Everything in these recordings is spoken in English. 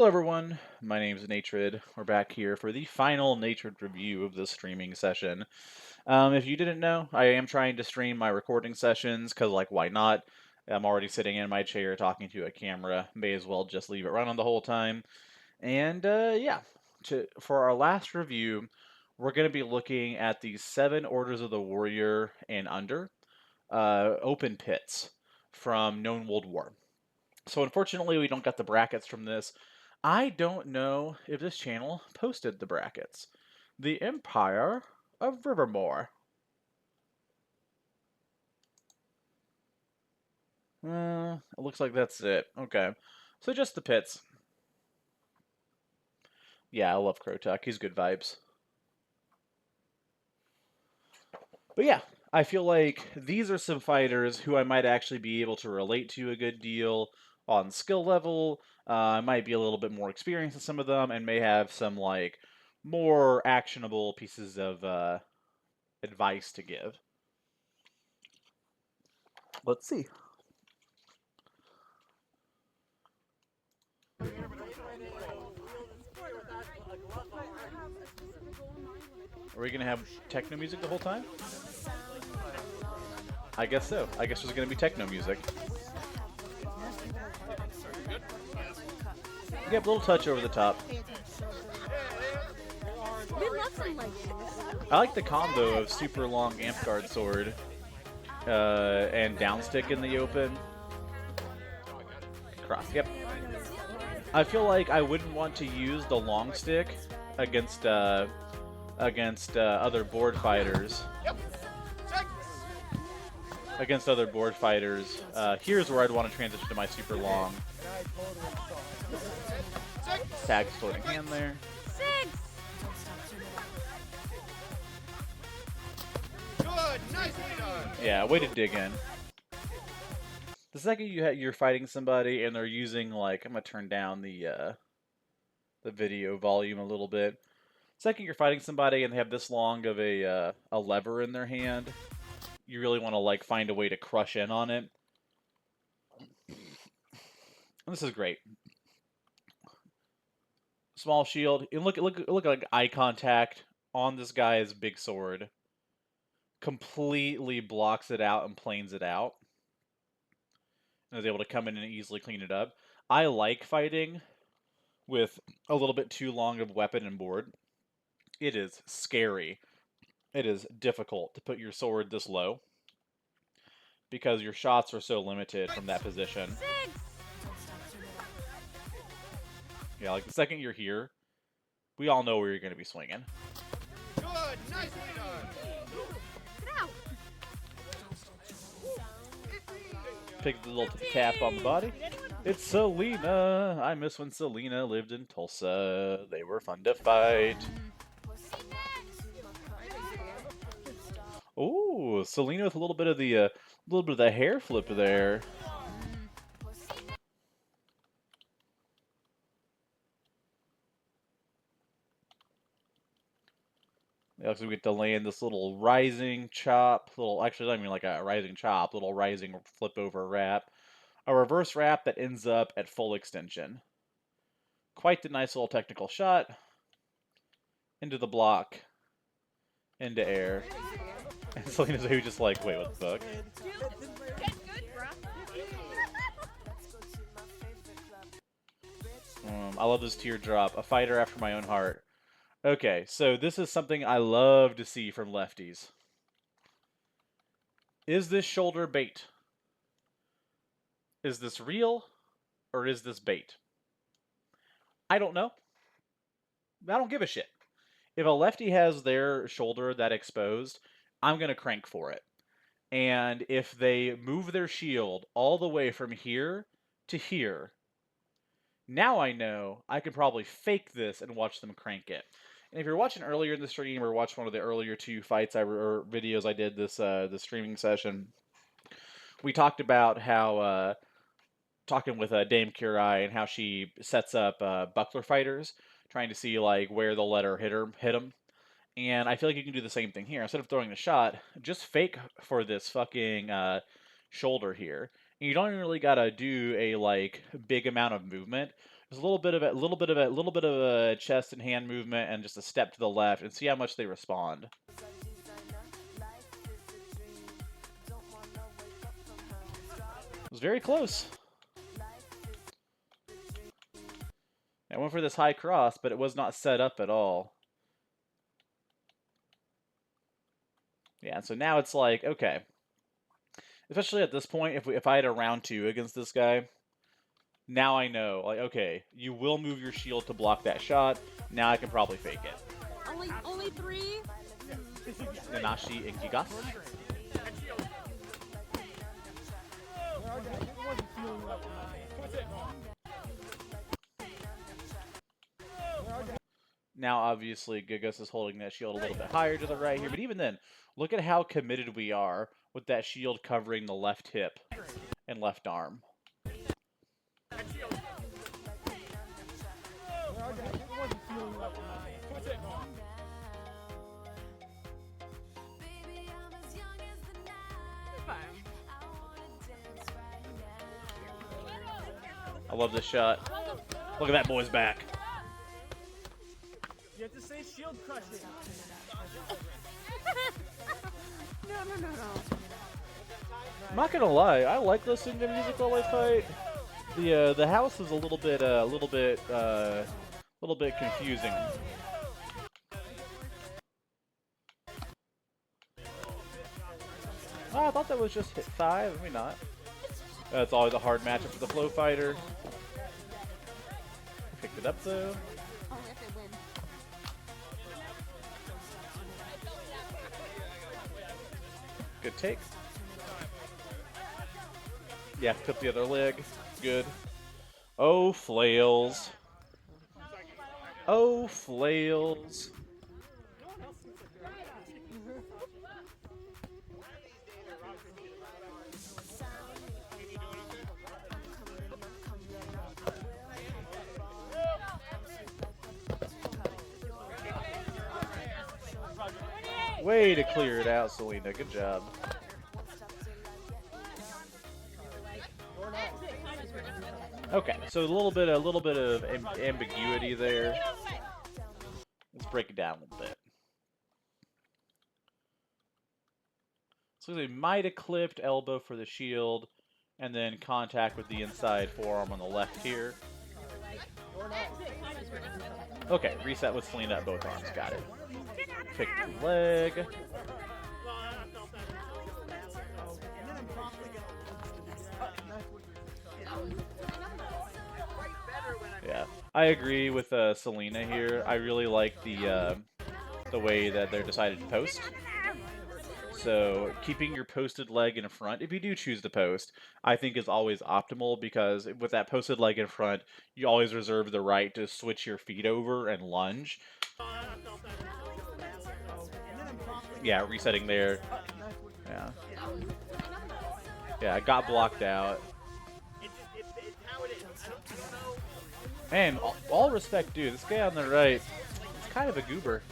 Hello everyone, my name is Natred. We're back here for the final Natred review of this streaming session. If you didn't know, I am trying to stream my recording sessions, because like why not? I'm already sitting in my chair talking to a camera, may as well just leave it running the whole time. And yeah, for our last review, we're going to be looking at the 7 Orders of the Warrior and under open pits from Known World War. So unfortunately, we don't get the brackets from this. I don't know if this channel posted the brackets. The Empire of Rivermore. It looks like that's it. Okay. So just the pits. Yeah, I love Krotuk. He's good vibes. But yeah, I feel like these are some fighters who I might actually be able to relate to a good deal on skill level. I might be a little bit more experienced in some of them and may have some like more actionable pieces of advice to give. Let's see. Are we gonna have techno music the whole time? I guess so. I guess there's gonna be techno music. Yep, little touch over the top. I like the combo of super long amp guard sword and downstick in the open. Cross. Yep. I feel like I wouldn't want to use the long stick against other board fighters. Against other board fighters. Here's where I'd want to transition to my super long. Tag floating hand there. Good, nicely done. Yeah, way to dig in. The second you're fighting somebody and they're using like, I'm gonna turn down the video volume a little bit. Second you're fighting somebody and they have this long of a lever in their hand, you really want to like find a way to crush in on it. And this is great. Small shield. And look like eye contact on this guy's big sword. Completely blocks it out and planes it out. And is able to come in and easily clean it up. I like fighting with a little bit too long of weapon and board. It is scary. It is difficult to put your sword this low because your shots are so limited from that position. Yeah, like the second you're here, we all know where you're going to be swinging. Good, nicely done. Pick the little tap on the body. It's Selena. I miss when Selena lived in Tulsa. They were fun to fight. Oh, Selena with a little bit of the hair flip there. So we get to land this little rising chop, actually not even like a rising chop, little rising flip over wrap. A reverse wrap that ends up at full extension. Quite the nice little technical shot. Into the block. Into air. And Selena's who just like, wait, what the fuck? I love this teardrop. A fighter after my own heart. Okay, so this is something I love to see from lefties. Is this shoulder bait? Is this real? Or is this bait? I don't know. I don't give a shit. If a lefty has their shoulder that exposed, I'm going to crank for it. And if they move their shield all the way from here to here, now I know I can probably fake this and watch them crank it. And if you're watching earlier in the stream or watched one of the earlier 2 fights or videos I did this streaming session, we talked about how talking with Dame Curai and how she sets up buckler fighters, trying to see like where they'll let her hit them. And I feel like you can do the same thing here. Instead of throwing the shot, just fake for this fucking shoulder here. And you don't even really gotta do a like big amount of movement. There's a little bit of a chest and hand movement, and just a step to the left, and see how much they respond. It was very close. I went for this high cross, but it was not set up at all. Yeah, so now it's like, okay. Especially at this point, if I had a round 2 against this guy, now I know, like, okay, you will move your shield to block that shot. Now I can probably fake it. Only 3? Nanashi and Gigas. Now, obviously, Gigas is holding that shield a little bit higher to the right here, but even then, look at how committed we are with that shield covering the left hip and left arm. I love this shot. Look at that boy's back. You have to say shield crushing. No. I'm not gonna lie, I like listening to music while I fight. The house is a little bit confusing. Oh, I thought that was just hit 5. Maybe not. That's always a hard matchup for the Flow Fighter. Picked it up though. Oh, if they win. Good take. Yeah, flip the other leg. Good. Oh, flails. Oh, flails. Way to clear it out, Selena. Good job. Okay, so a little bit of ambiguity there. Let's break it down a little bit. So they might have clipped elbow for the shield, and then contact with the inside forearm on the left here. Okay, reset with Selena at both arms. Got it. Pick the leg. Yeah, I agree with Selena here. I really like the way that they're decided to post. So keeping your posted leg in front, if you do choose to post, I think is always optimal, because with that posted leg in front, you always reserve the right to switch your feet over and lunge. Yeah, resetting there. Yeah. Yeah, I got blocked out. Man, all respect, dude. This guy on the right, he's kind of a goober.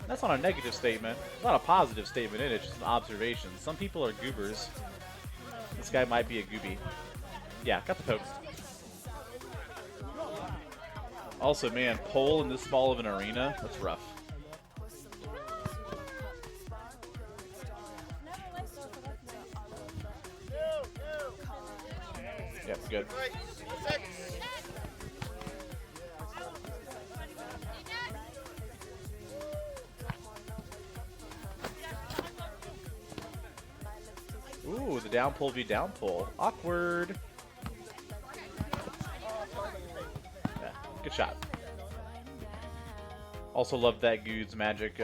That's not a negative statement. It's not a positive statement in it, it's just an observation. Some people are goobers. This guy might be a gooby. Yeah, got the post. Also, man, pole in this small of an arena, that's rough. Yep, good. Ooh, the down pull v down pull. Awkward. Yeah, good shot. Also love that Good's magic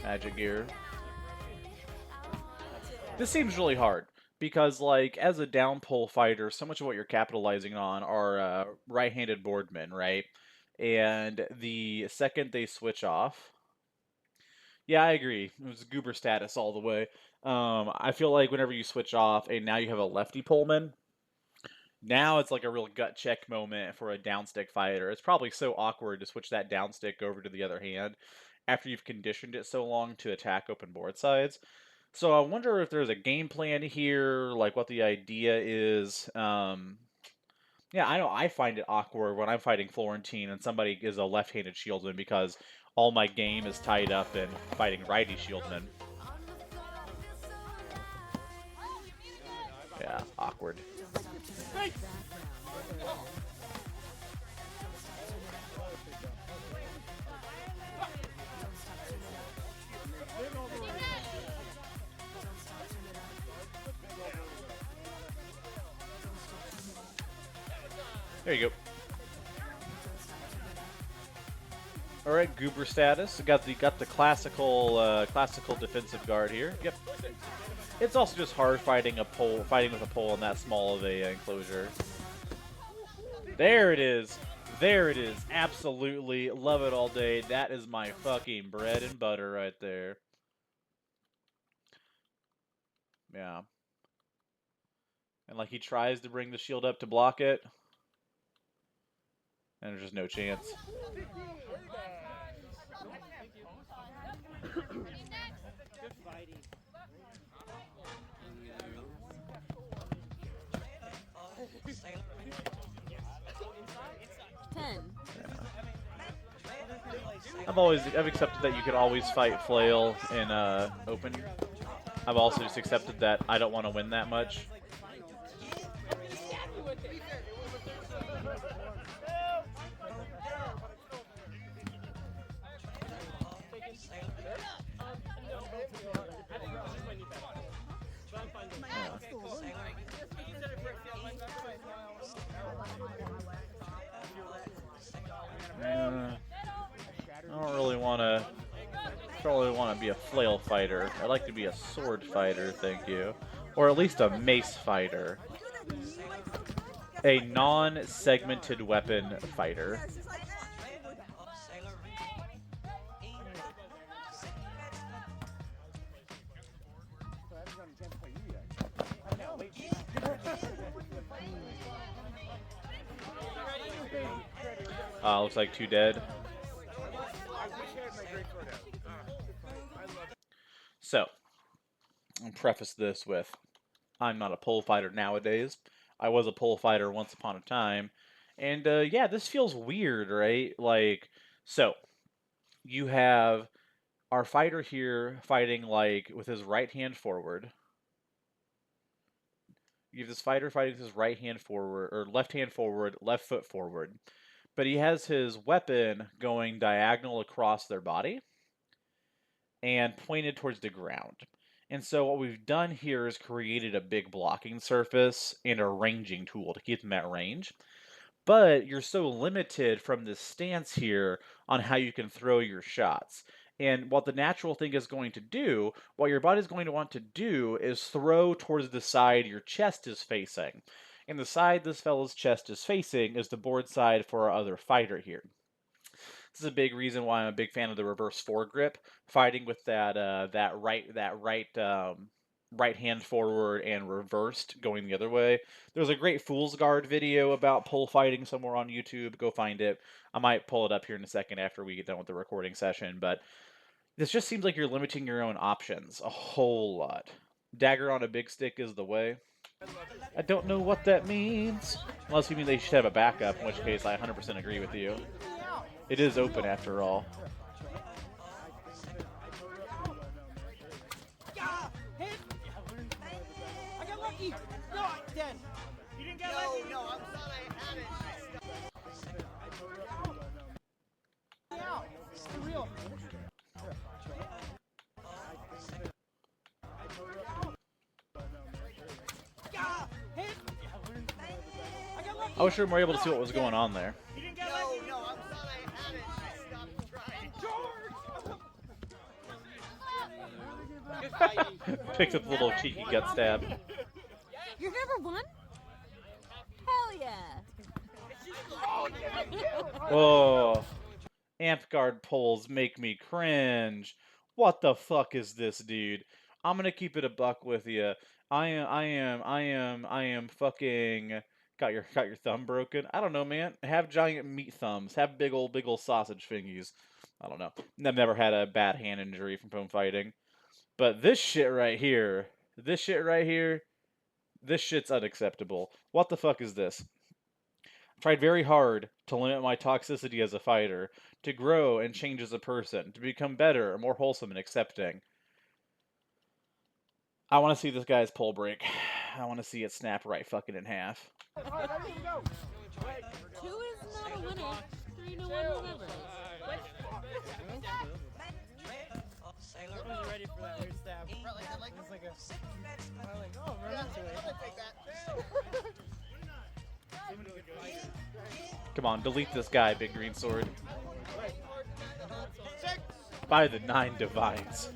magic gear. This seems really hard because, like, as a down pull fighter, so much of what you're capitalizing on are right-handed boardmen, right? And the second they switch off, yeah, I agree. It was goober status all the way. I feel like whenever you switch off and now you have a lefty pullman, now it's like a real gut check moment for a downstick fighter. It's probably so awkward to switch that downstick over to the other hand after you've conditioned it so long to attack open board sides. So I wonder if there's a game plan here, like what the idea is. Yeah, I know I find it awkward when I'm fighting Florentine and somebody is a left-handed shieldman because all my game is tied up in fighting righty shieldmen. Yeah, awkward. There you go. All right, goober status. Got the classical defensive guard here. Yep. It's also just hard fighting with a pole in that small of a enclosure. There it is. There it is. Absolutely love it all day. That is my fucking bread and butter right there. Yeah. And like he tries to bring the shield up to block it. And there's just no chance. 10. I've accepted that you can always fight flail in open. I've also just accepted that I don't want to win that much. I don't really want to be a flail fighter. I'd like to be a sword fighter, thank you. Or at least a mace fighter. A non-segmented weapon fighter. Looks like 2 dead. So, I'll preface this with, I'm not a pole fighter nowadays. I was a pole fighter once upon a time. And, yeah, this feels weird, right? Like, so, you have our fighter here fighting, like, with his right hand forward. You have this fighter fighting with his right hand forward, or left hand forward, left foot forward. But he has his weapon going diagonal across their body and pointed towards the ground. And so what we've done here is created a big blocking surface and a ranging tool to keep them at range. But you're so limited from this stance here on how you can throw your shots. And what the natural thing is going to do, what your body's going to want to do, is throw towards the side your chest is facing. And the side this fellow's chest is facing is the board side for our other fighter here. This is a big reason why I'm a big fan of the reverse foregrip, fighting with that right hand forward and reversed going the other way. There's a great Fool's Guard video about pole fighting somewhere on YouTube. Go find it. I might pull it up here in a second after we get done with the recording session, but this just seems like you're limiting your own options a whole lot. Dagger on a big stick is the way. I don't know what that means. Unless you mean they should have a backup, in which case I 100% agree with you. It is open after all. I got lucky! No, I'm dead! You didn't get lucky. No, I'm thought I had it. Out! For real! I was sure more able to see what was going on there. You didn't get lucky. No, I'm thought I had it. Stop trying. Picked up the little cheeky gut stab. You're number 1? Hell yeah! Whoa. Amp guard pulls make me cringe. What the fuck is this, dude? I'm gonna keep it a buck with you. I am fucking got your thumb broken. I don't know, man. Have giant meat thumbs. Have big old sausage fingies. I don't know. I've never had a bad hand injury from foam fighting. But this shit right here, this shit's unacceptable. What the fuck is this? Tried very hard to limit my toxicity as a fighter, to grow and change as a person, to become better, more wholesome and accepting. I want to see this guy's pole break. I want to see it snap right fucking in half. 2 is not a winner. 3 to 1 whatever. I wasn't ready for that weird stab. It's like a... I'm like, oh, run into it. Come on, delete this guy, Big Green Sword. By the 9 divines.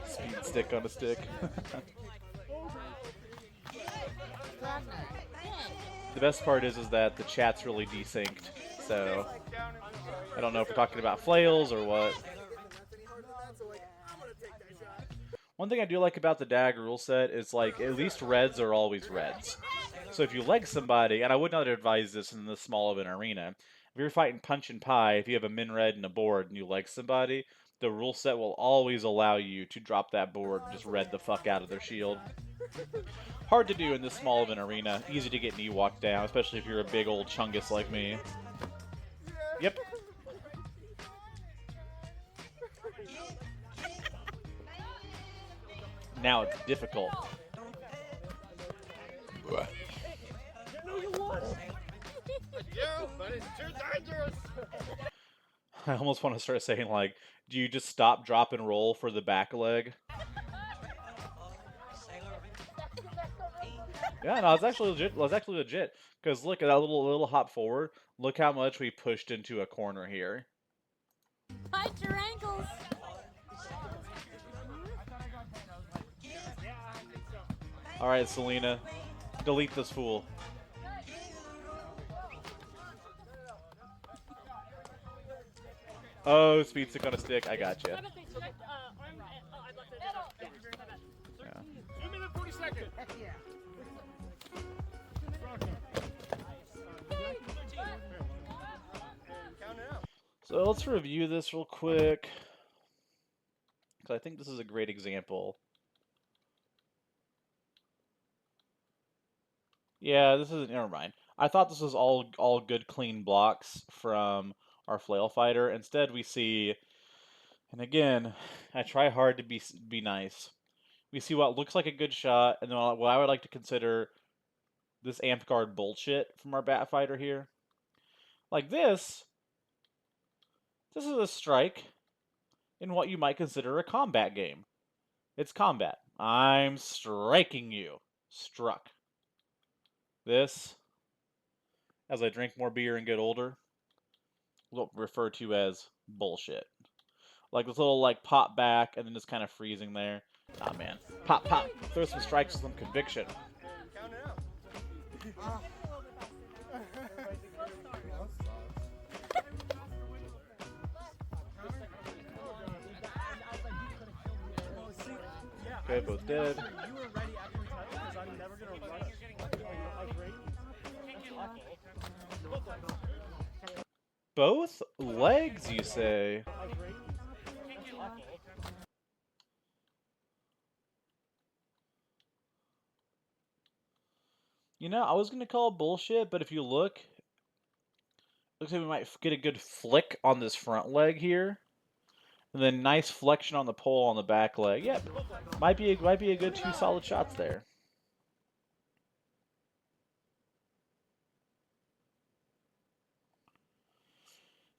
Speed stick on a stick. The best part is that the chat's really desynced, so I don't know if we're talking about flails or what. One thing I do like about the DAG rule set is, like, at least reds are always reds. So if you leg somebody, and I would not advise this in this small of an arena, if you're fighting punch and pie, if you have a min red and a board and you leg somebody, the rule set will always allow you to drop that board and just red the fuck out of their shield. Hard to do in this small of an arena. Easy to get knee walked down, especially if you're a big old chungus like me. Yep. Now it's difficult. I almost want to start saying, like, do you just stop, drop, and roll for the back leg? Yeah, no, it's actually legit. Well, it's actually legit. Because look at that little hop forward. Look how much we pushed into a corner here. Bite your ankles. All right, Selena, delete this fool. Oh, speed stick on a stick. I got you. Yeah. 2 minutes 40 seconds. So let's review this real quick, because I think this is a great example. Yeah, this isn't. Never mind. I thought this was all good, clean blocks from our flail fighter. Instead, we see, and again, I try hard to be nice. We see what looks like a good shot, and then what I would like to consider this amp guard bullshit from our bat fighter here. Like this is a strike in what you might consider a combat game. It's combat. I'm striking you. Struck. This, as I drink more beer and get older, we'll refer to as bullshit. Like this little like pop back and then just kind of freezing there. Ah man. Pop, pop. Throw some strikes with some conviction. Okay, both dead. You were ready after we touched because I'm never going to rush. I was ready. Both legs, you say? You know, I was going to call bullshit, but if you look, looks like we might get a good flick on this front leg here. And then nice flexion on the pole on the back leg. Yep, might be a good 2 solid shots there.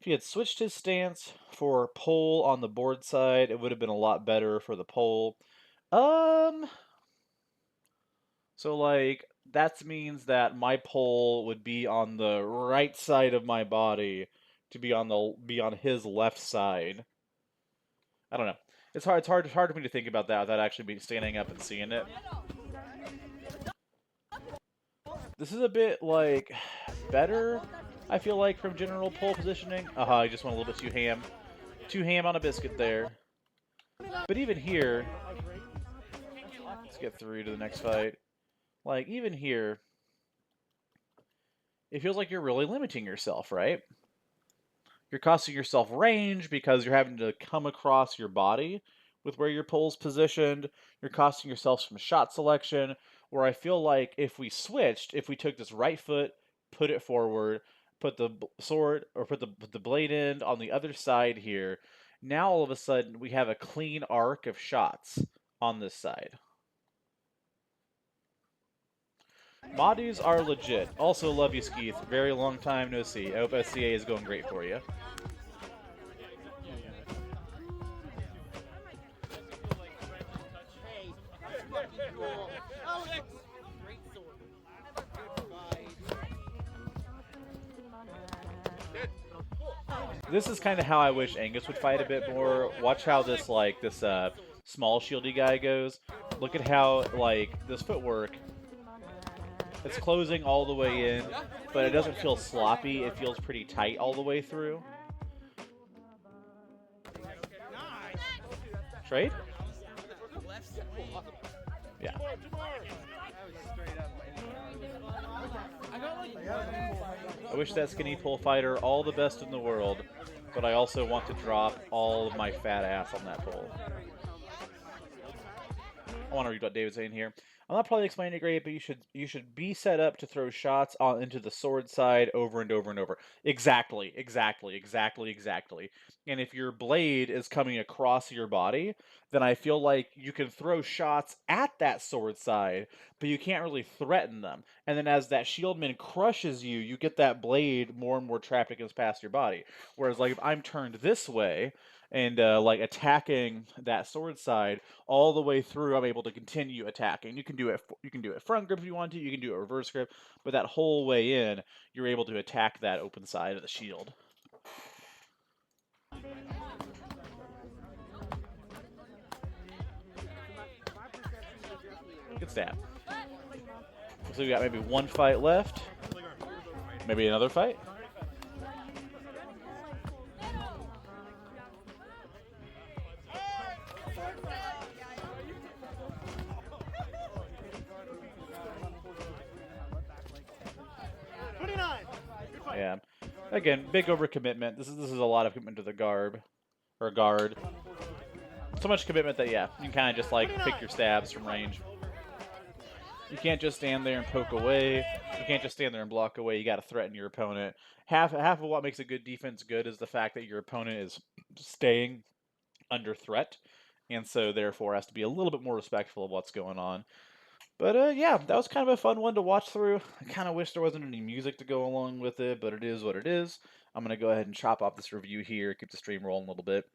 If he had switched his stance for pole on the board side, it would have been a lot better for the pole. So like that means that my pole would be on the right side of my body to be on his left side. I don't know. It's hard for me to think about that without actually standing up and seeing it. This is a bit like better, I feel like, from general pole positioning. I just went a little bit too ham. Too ham on a biscuit there. But even here, let's get through to the next fight. Like, even here, it feels like you're really limiting yourself, right? You're costing yourself range because you're having to come across your body with where your pole's positioned. You're costing yourself some shot selection, where I feel like if we switched, if we took this right foot, put it forward, put the sword or put the blade end on the other side here, now all of a sudden we have a clean arc of shots on this side. Moddies are legit. Also, love you, Skeeth. Very long time no see. I hope SCA is going great for you. This is kind of how I wish Angus would fight a bit more. Watch how this small shieldy guy goes. Look at how this footwork. It's closing all the way in, but it doesn't feel sloppy. It feels pretty tight all the way through. Trade? Yeah. I wish that skinny pole fighter all the best in the world, but I also want to drop all of my fat ass on that pole. I want to read what David's saying here. I'm not probably explaining it great, but you should be set up to throw shots into the sword side over and over and over. Exactly. And if your blade is coming across your body, then I feel like you can throw shots at that sword side, but you can't really threaten them. And then as that shieldman crushes you, you get that blade more and more trapped against past your body. Whereas if I'm turned this way, and attacking that sword side all the way through, I'm able to continue attacking. You can do it front grip if you want to. You can do it reverse grip, but that whole way in, you're able to attack that open side of the shield. Good stab. So we got maybe one fight left. Maybe another fight. Yeah. Again, big overcommitment. This is a lot of commitment to the guard. So much commitment that, yeah, you can kind of just pick your stabs from range. You can't just stand there and poke away. You can't just stand there and block away. You got to threaten your opponent. Half of what makes a good defense good is the fact that your opponent is staying under threat, and so therefore has to be a little bit more respectful of what's going on. But yeah, that was kind of a fun one to watch through. I kind of wish there wasn't any music to go along with it, but it is what it is. I'm going to go ahead and chop off this review here, keep the stream rolling a little bit.